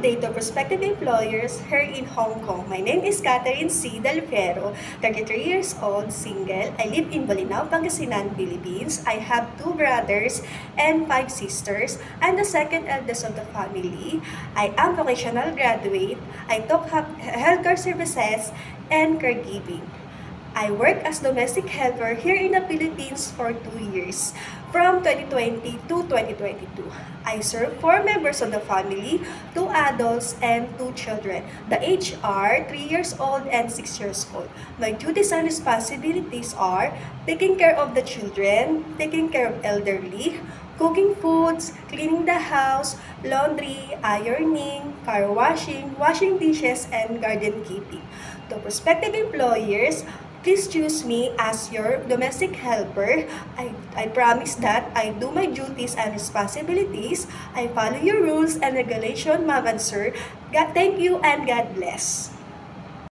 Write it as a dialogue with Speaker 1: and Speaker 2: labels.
Speaker 1: day to prospective employers here in Hong Kong. My name is Catherine C. Del Ferro, 33 years old, single. I live in Bolinao, Pangasinan, Philippines. I have 2 brothers and 5 sisters. I'm the second eldest of the family. I am vocational graduate. I took healthcare services and caregiving. I work as domestic helper here in the Philippines for 2 years, from 2020 to 2022. I serve 4 members of the family, 2 adults and 2 children. The age are 3 years old and 6 years old. My duties and responsibilities are taking care of the children, taking care of elderly, cooking foods, cleaning the house, laundry, ironing, car washing, washing dishes, and garden keeping. To prospective employers, please choose me as your domestic helper. I promise that I do my duties and responsibilities. I follow your rules and regulations, ma'am and sir. Thank you and God bless.